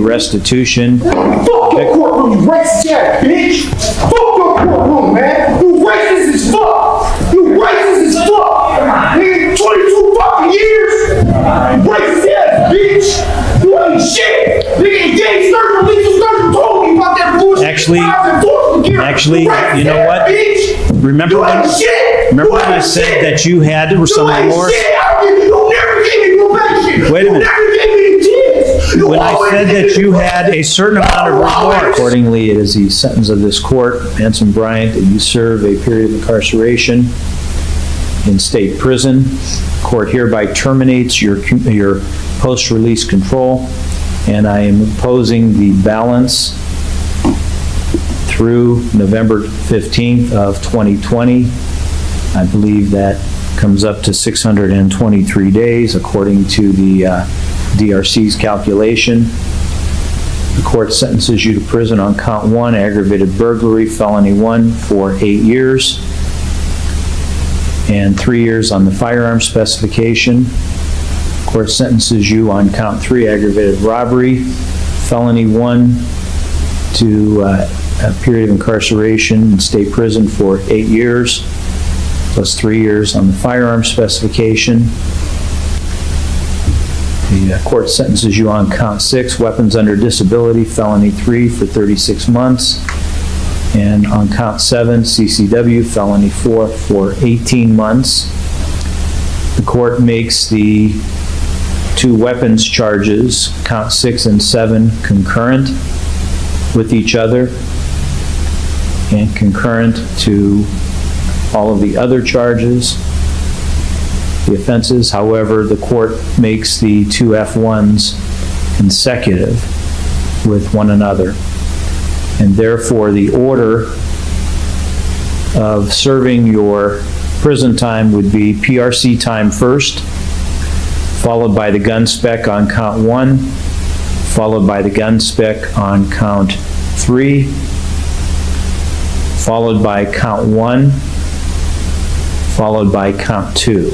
restitution. Fuck your courtroom, you racist ass bitch! Fuck your courtroom, man! You racist as fuck! You racist as fuck! Nigga, 22 fucking years! Racist ass bitch! You ain't shit! Nigga, James Sturgeon, Lisa Sturgeon told me about that bullshit. Actually, you know what? Remember when I said that you had some remorse? You never gave me probation! Wait a minute. You never gave me a chance! When I said that you had a certain amount of remorse. Accordingly, it is the sentence of this court, Anson Bryant, that you serve a period of incarceration in state prison. Court hereby terminates your post-release control, and I am imposing the balance through November 15th of 2020. I believe that comes up to 623 days, according to the DRC's calculation. The court sentences you to prison on count 1, aggravated burglary, felony 1, for 8 years, and 3 years on the firearm specification. Court sentences you on count 3, aggravated robbery, felony 1, to a period of incarceration in state prison for 8 years, plus 3 years on the firearm specification. The court sentences you on count 6, weapons under disability, felony 3, for 36 months. And on count 7, CCW, felony 4, for 18 months. The court makes the 2 weapons charges, count 6 and 7, concurrent with each other and concurrent to all of the other charges, the offenses. However, the court makes the 2 F1s consecutive with one another. And therefore, the order of serving your prison time would be PRC time first, followed by the gun spec on count 1, followed by the gun spec on count 3, followed by count 1, followed by count 2,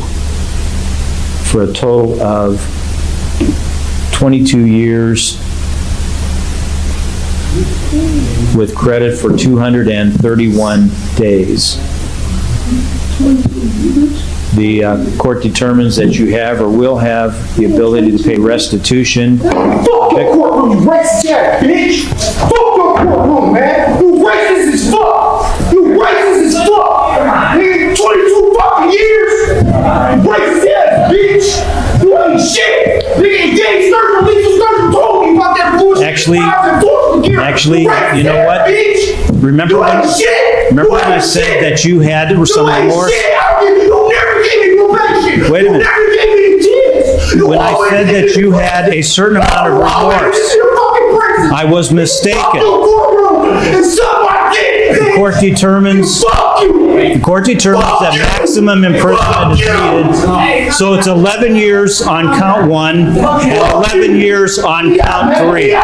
for a total of 22 years with credit for 231 days. The court determines that you have or will have the ability to pay restitution. Fuck your courtroom, you racist ass bitch! Fuck your courtroom, man! You racist as fuck! You racist as fuck! Nigga, 22 fucking years! Racist ass bitch! You ain't shit! Nigga, James Sturgeon, Lisa Sturgeon told me about that bullshit. Actually, you know what? Remember when I said that you had some remorse? You never gave me probation! Wait a minute. You never gave me a chance! When I said that you had a certain amount of remorse, I was mistaken. The court determines that maximum imprisonment is needed. So it's 11 years on count 1 and 11 years on count 3.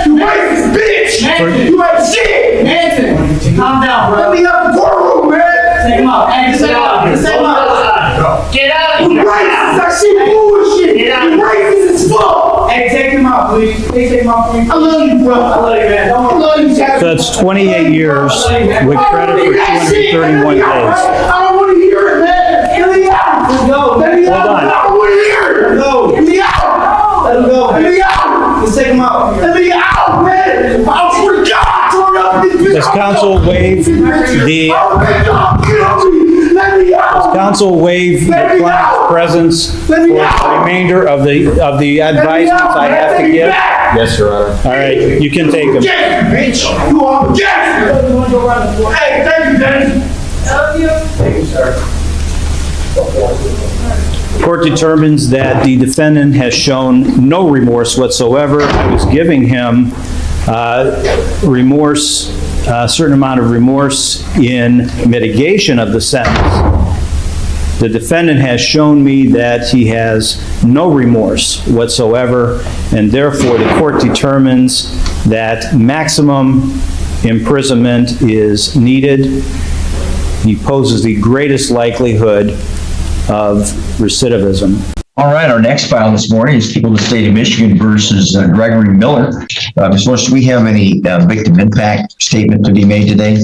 You racist bitch! You ain't shit! Nancy, calm down, bro. Let me up the courtroom, man! Take him out. Hey, just take him out. Just take him out. Get out of You here. racist! I see bullshit! You racist as fuck! Hey, take him out, please. Please take him out, please. I love you, bro. I love you, man. Don't I love you, Chad. So that's 28 years with credit for 231 days. I don't want to hear it, man! Get me out! Let's go. Let me out! Hold on. I don't want to hear it! Let's go. Get me out! Let him go. Let me out! Let's take him out. Let me out, man! I swear to God! Turn up this bitch! Does counsel waive the Let me out! counsel waive the client's presence for the remainder of the advisements I have to give? Yes, Your Honor. All right, you can take them. Jackson, bitch! You are Jackson! You want to go around the floor? Hey, thank you, Dennis! Love you. Thank you, sir. Court determines that the defendant has shown no remorse whatsoever. I was giving him remorse, a certain amount of remorse in mitigation of the sentence. The defendant has shown me that he has no remorse whatsoever, and therefore the court determines that maximum imprisonment is needed. He poses the greatest likelihood of recidivism. All right, our next file this morning is People of the State of Michigan versus Gregory Miller. Ms. Morris, do we have any victim impact statement to be made today?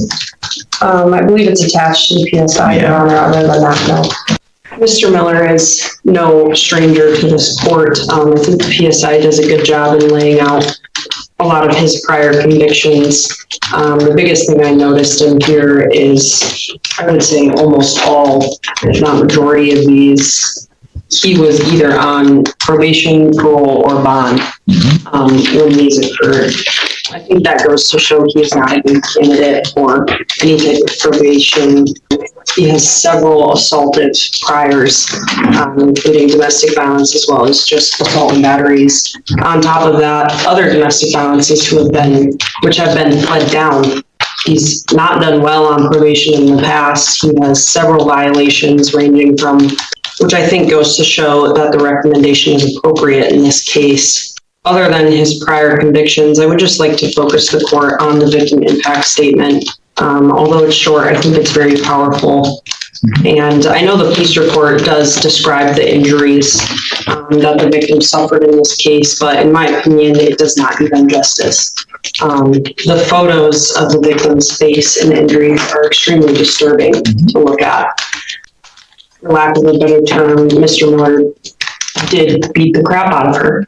I believe it's attached to the PSI, Your Honor, other than that, no. Mr. Miller is no stranger to this court. I think the PSI does a good job in laying out a lot of his prior convictions. The biggest thing I noticed in here is, I would say almost all, if not majority of these, he was either on probation, parole, or bond when these occurred. I think that goes to show he is not a good candidate for any type of probation. He has several assaultive priors, including domestic violence as well as just assault and batteries. On top of that, other domestic violences which have been pled down. He's not done well on probation in the past. He has several violations ranging from, which I think goes to show that the recommendation is appropriate in this case. Other than his prior convictions, I would just like to focus the court on the victim impact statement. Although it's short, I think it's very powerful. And I know the police report does describe the injuries that the victim suffered in this case, but in my opinion, it does not do them justice. The photos of the victim's face and injuries are extremely disturbing to look at. For lack of a better term, Mr. Miller did beat the crap out of her.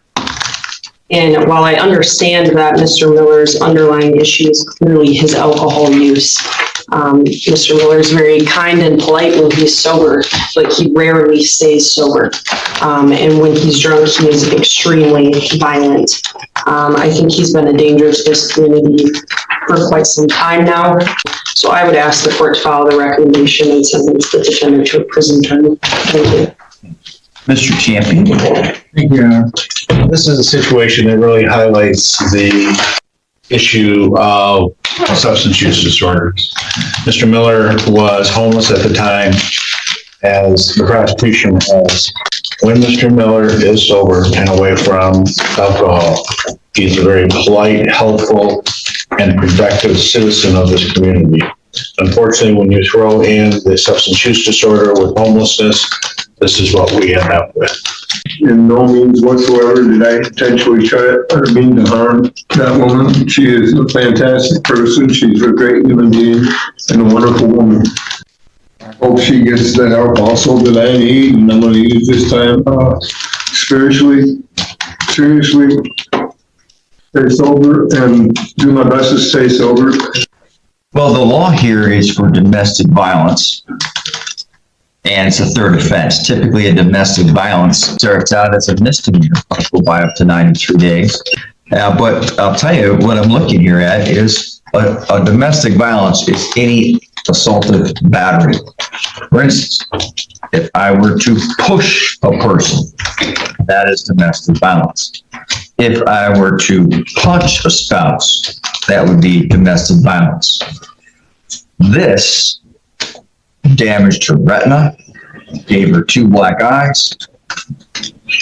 And while I understand that Mr. Miller's underlying issue is clearly his alcohol use, Mr. Miller is very kind and polite when he's sober, but he rarely stays sober. And when he's drunk, he is extremely violent. I think he's been a danger to this community for quite some time now. So I would ask the court to follow the recommendation and sentence the defendant to a prison term. Thank you. Mr. Champion. Thank you, Your Honor. This is a situation that really highlights the issue of substance use disorders. Mr. Miller was homeless at the time, as the prosecution has. When Mr. Miller is sober and away from alcohol, he's a very polite, helpful, and productive citizen of this community. Unfortunately, when you throw in the substance use disorder with homelessness, this is what we end up with. In no means whatsoever did I intentionally try or mean to harm that woman. She is a fantastic person. She's a great human being and a wonderful woman. I hope she gets the help also that I need, and I'm going to use this time seriously, stay sober and do my best to stay sober. Well, the law here is for domestic violence, and it's a third offense. Typically, a domestic violence starts out as a misdemeanor, punishable by up to 93 days. But I'll tell you, what I'm looking here at is a domestic violence is any assaultive battery. For instance, if I were to push a person, that is domestic violence. If I were to punch a spouse, that would be domestic violence. This damaged her retina, gave her 2 black eyes,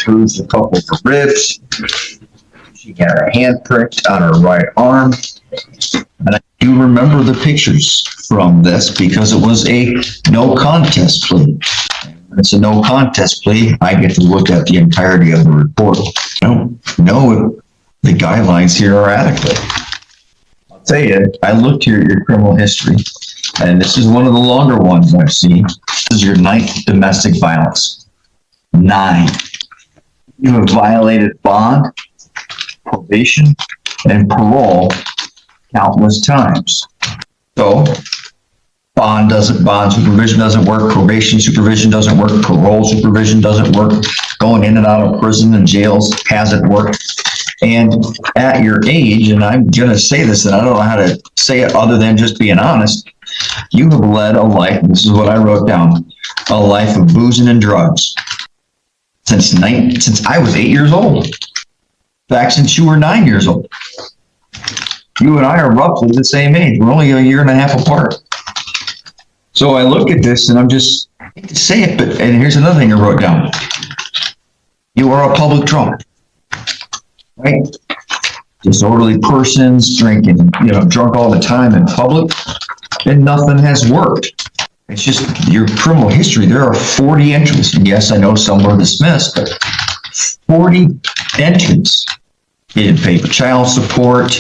bruised a couple of ribs. She had her handprint on her right arm. And I do remember the pictures from this because it was a no contest plea. When it's a no contest plea, I get to look at the entirety of the report. I don't know if the guidelines here are adequate. I'll tell you, I looked here at your criminal history, and this is one of the longer ones I've seen. This is your 9th domestic violence. 9. You have violated bond, probation, and parole countless times. So, bond supervision doesn't work, probation supervision doesn't work, parole supervision doesn't work, going in and out of prison and jails hasn't worked. And at your age, and I'm going to say this, and I don't know how to say it other than just being honest, you have led a life, this is what I wrote down, a life of boozing and drugs since I was 8 years old. In fact, since you were 9 years old. You and I are roughly the same age. We're only a year and a half apart. So I look at this and I'm just, I hate to say it, but, and here's another thing I wrote down. You are a public drunk, right? Disorderly persons drinking, drunk all the time in public, and nothing has worked. It's just your criminal history. There are 40 entries. And yes, I know some were dismissed, but 40 entries. You didn't pay for child support.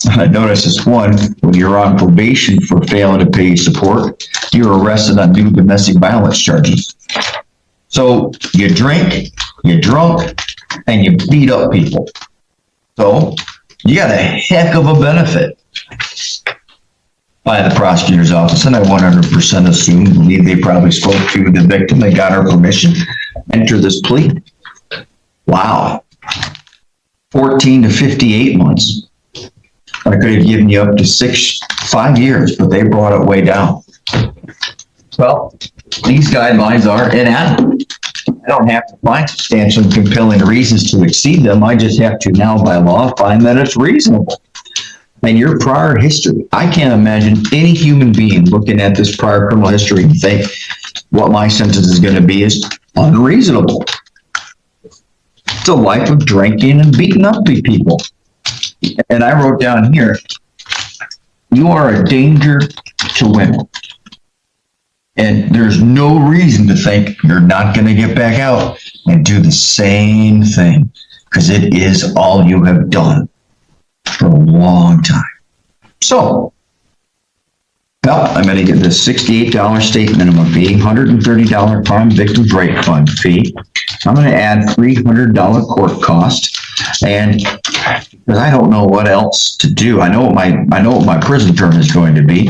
I noticed this one, when you're on probation for failing to pay support, you're arrested on new domestic violence charges. So you drink, you're drunk, and you beat up people. So you got a heck of a benefit by the prosecutor's office, and I 100% believe they probably spoke to the victim. They got her permission to enter this plea. Wow. 14 to 58 months. I could have given you up to 5 years, but they brought it way down. Well, these guidelines are inadequate. I don't have to find substantial and compelling reasons to exceed them. I just have to now by law find that it's reasonable. And your prior history, I can't imagine any human being looking at this prior criminal history and think what my sentence is going to be is unreasonable. It's a life of drinking and beating up people. And I wrote down here, you are a danger to women. And there's no reason to think you're not going to get back out and do the same thing, because it is all you have done for a long time. So, well, I'm going to get this $68 state minimum fee, $130 crime victim break fund fee. I'm going to add $300 court cost, and because I don't know what else to do, I know what my prison term is going to be.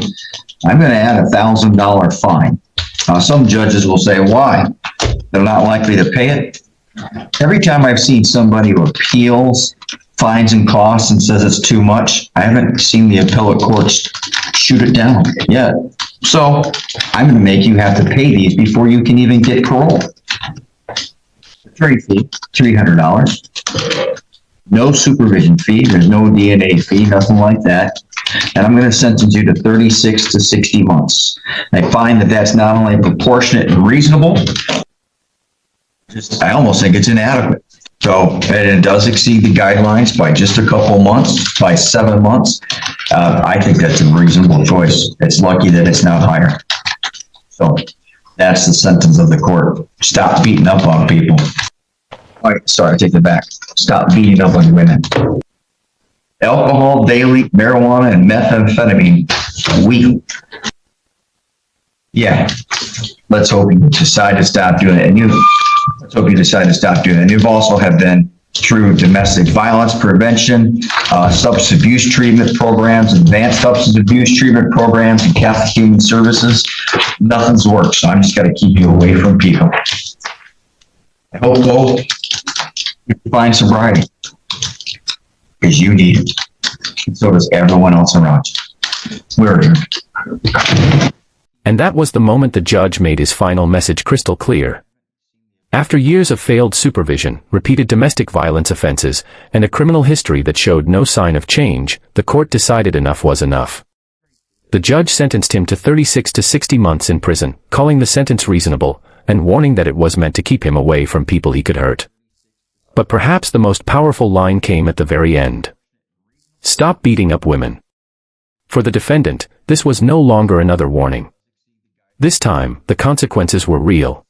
I'm going to add $1,000 fine. Some judges will say, why? They're not likely to pay it. Every time I've seen somebody who appeals fines and costs and says it's too much, I haven't seen the appellate courts shoot it down yet. So I'm going to make you have to pay these before you can even get parole. Attorney fee, $300. No supervision fee. There's no DNA fee, nothing like that. And I'm going to sentence you to 36 to 60 months. I find that that's not only proportionate and reasonable, I almost think it's inadequate. So, and it does exceed the guidelines by just a couple months, by 7 months. I think that's a reasonable choice. It's lucky that it's not higher. So that's the sentence of the court. Stop beating up on people. All right, sorry, I take it back. Stop beating up on women. Alcohol daily, marijuana, and methamphetamine weekly. Yeah, let's hope you decide to stop doing it. And let's hope you decide to stop doing it. And you've also have been through domestic violence prevention, substance abuse treatment programs, advanced substance abuse treatment programs, and Catholic Human Services. Nothing's worked, so I'm just got to keep you away from people. I hope, though, you find sobriety, because you need it. And so does everyone else around you. We're adjourned. And that was the moment the judge made his final message crystal clear. After years of failed supervision, repeated domestic violence offenses, and a criminal history that showed no sign of change, the court decided enough was enough. The judge sentenced him to 36 to 60 months in prison, calling the sentence reasonable, and warning that it was meant to keep him away from people he could hurt. But perhaps the most powerful line came at the very end. Stop beating up women. For the defendant, this was no longer another warning. This time, the consequences were real.